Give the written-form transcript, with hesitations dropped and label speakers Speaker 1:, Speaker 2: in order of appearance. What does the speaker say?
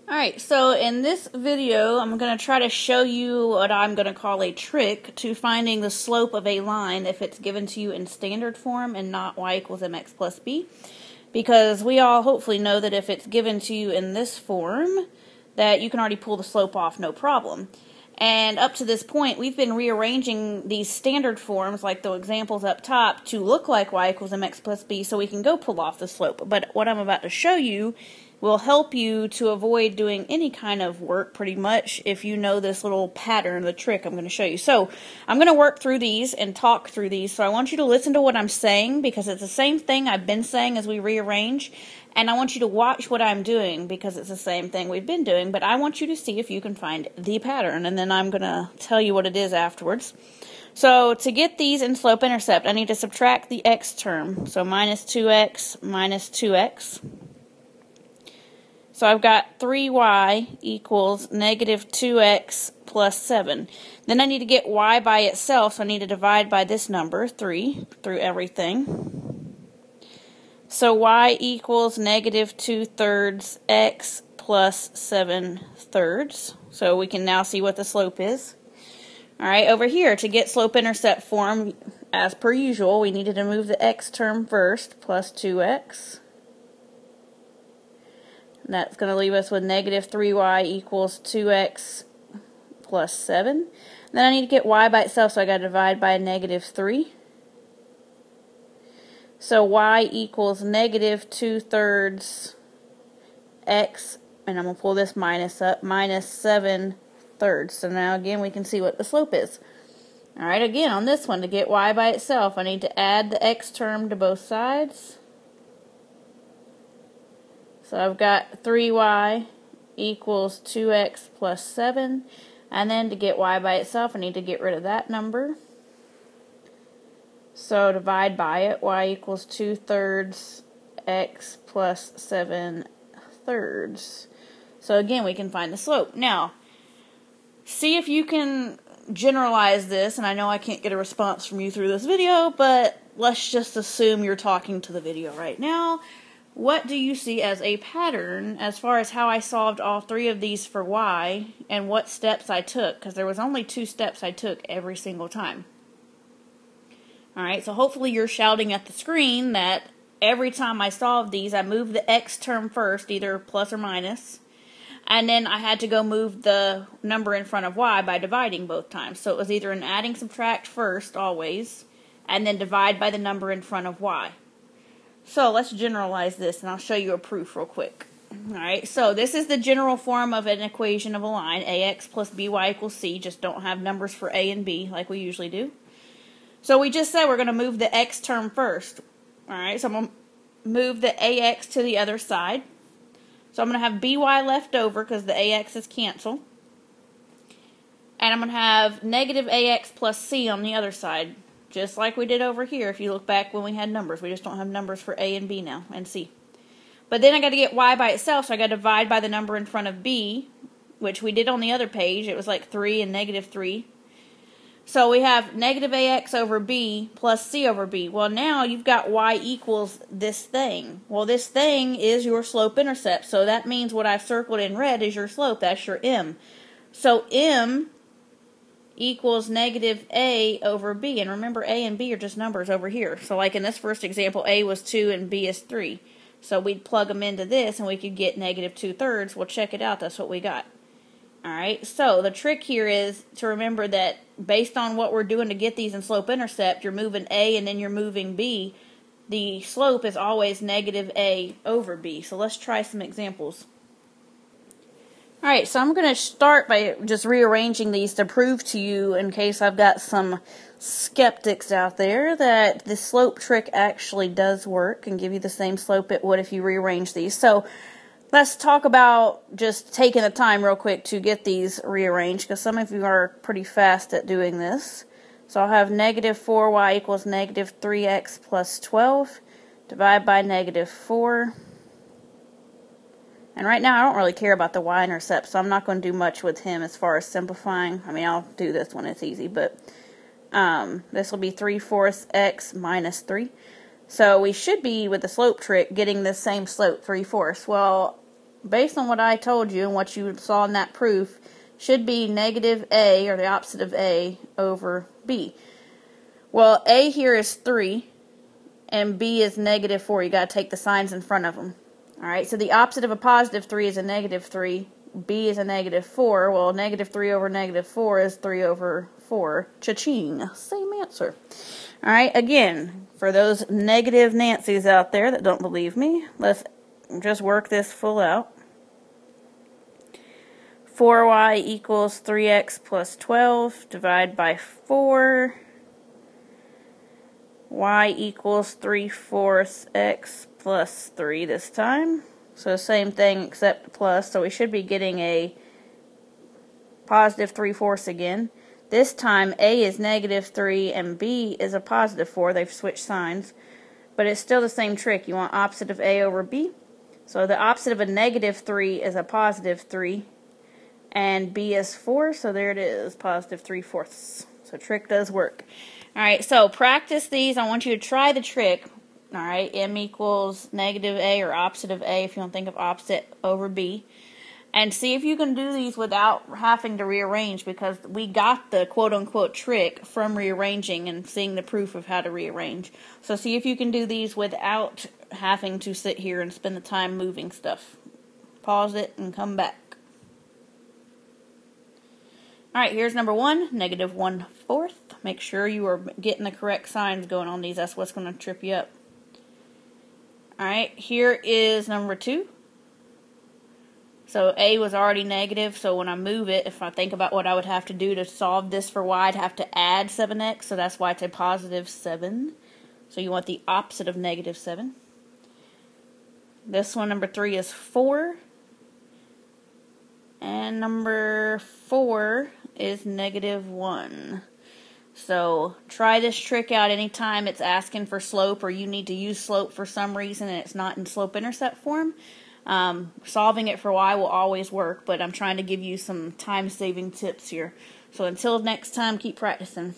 Speaker 1: Alright, so in this video, I'm going to try to show you what I'm going to call a trick to finding the slope of a line if it's given to you in standard form and not y equals mx plus b. Because we all hopefully know that if it's given to you in this form, that you can already pull the slope off no problem. And up to this point, we've been rearranging these standard forms, like the examples up top, to look like y equals mx plus b so we can go pull off the slope. But what I'm about to show you will help you to avoid doing any kind of work, pretty much, if you know this little pattern, the trick I'm going to show you. So I'm going to work through these and talk through these. So I want you to listen to what I'm saying, because it's the same thing I've been saying as we rearrange. And I want you to watch what I'm doing, because it's the same thing we've been doing. But I want you to see if you can find the pattern. And then I'm going to tell you what it is afterwards. So to get these in slope-intercept, I need to subtract the x term. So minus 2x minus 2x. So I've got 3y equals negative 2x plus 7. Then I need to get y by itself, so I need to divide by this number, 3, through everything. So y equals negative 2/3 x plus 7/3. So we can now see what the slope is. Alright, over here, to get slope-intercept form, as per usual, we needed to move the x term first, plus 2x. That's going to leave us with negative 3y equals 2x plus 7. Then I need to get y by itself, so I got to divide by negative 3. So y equals negative 2/3 x, and I'm going to pull this minus up, minus 7/3. So now again we can see what the slope is. Alright, again on this one, to get y by itself, I need to add the x term to both sides. So I've got 3y equals 2x plus 7. And then to get y by itself, I need to get rid of that number. So divide by it, y equals 2/3 x plus 7/3. So again, we can find the slope. Now, see if you can generalize this, and I know I can't get a response from you through this video, but let's just assume you're talking to the video right now. What do you see as a pattern as far as how I solved all three of these for y and what steps I took? Because there was only 2 steps I took every single time. Alright, so hopefully you're shouting at the screen that every time I solved these, I moved the x term first, either plus or minus, and then I had to go move the number in front of y by dividing both times. So it was either an adding subtract first, always, and then divide by the number in front of y. So let's generalize this, and I'll show you a proof real quick. Alright, so this is the general form of an equation of a line, ax plus by equals c, just don't have numbers for a and b like we usually do. So we just said we're going to move the x term first. Alright, so I'm going to move the ax to the other side. So I'm going to have by left over because the ax is canceled. And I'm going to have negative ax plus c on the other side. Just like we did over here if you look back when we had numbers. We just don't have numbers for a and b now, and c. But then I got to get y by itself, so I got to divide by the number in front of b, which we did on the other page. It was like 3 and negative 3. So we have negative ax over b plus c over b. Well, now you've got y equals this thing. Well, this thing is your slope-intercept, so that means what I've circled in red is your slope. That's your m. So m equals negative a over b. And remember, a and b are just numbers over here. So like in this first example, a was 2 and b is 3. So we'd plug them into this and we could get negative 2/3. Well, check it out. That's what we got. Alright, so the trick here is to remember that based on what we're doing to get these in slope-intercept, you're moving a and then you're moving b. The slope is always negative a over b. So let's try some examples. Alright, so I'm going to start by just rearranging these to prove to you, in case I've got some skeptics out there, that the slope trick actually does work and give you the same slope it would if you rearrange these. So let's talk about just taking the time real quick to get these rearranged, because some of you are pretty fast at doing this. So I'll have negative 4y equals negative 3x plus 12. Divide by negative 4. And right now I don't really care about the y-intercept, so I'm not going to do much with him as far as simplifying. I mean, I'll do this one, it's easy, but this will be 3/4 x minus 3. So we should be, with the slope trick, getting this same slope, 3/4. Well, based on what I told you and what you saw in that proof, should be negative A, or the opposite of A, over B. Well, A here is 3, and B is negative 4. You got to take the signs in front of them. Alright, so the opposite of a positive 3 is a negative 3. B is a negative 4. Well, negative 3 over negative 4 is 3 over 4. Cha-ching. Same answer. Alright, again, for those negative Nancys out there that don't believe me, let's just work this full out. 4y equals 3x plus 12. Divide by 4. Y equals 3/4 x plus 3 this time. So same thing except plus. So we should be getting a positive 3/4 again. This time A is negative 3 and B is a positive 4. They've switched signs. But it's still the same trick. You want opposite of A over B. So the opposite of a negative 3 is a positive 3. And B is 4. So there it is. Positive 3/4. So trick does work. Alright, so practice these. I want you to try the trick. Alright, M equals negative A, or opposite of A if you want to think of opposite, over B. And see if you can do these without having to rearrange, because we got the quote-unquote trick from rearranging and seeing the proof of how to rearrange. So see if you can do these without having to sit here and spend the time moving stuff. Pause it and come back. Alright, here's number 1, negative 1/4. Make sure you are getting the correct signs going on these. That's what's going to trip you up. Alright, here is number 2. So A was already negative, so when I move it, if I think about what I would have to do to solve this for Y, I'd have to add 7x, so that's why it's a positive 7. So you want the opposite of negative 7. This one, number 3, is 4. And number 4 is negative 1. So try this trick out anytime it's asking for slope, or you need to use slope for some reason and it's not in slope-intercept form. Solving it for Y will always work, but I'm trying to give you some time-saving tips here. So until next time, keep practicing.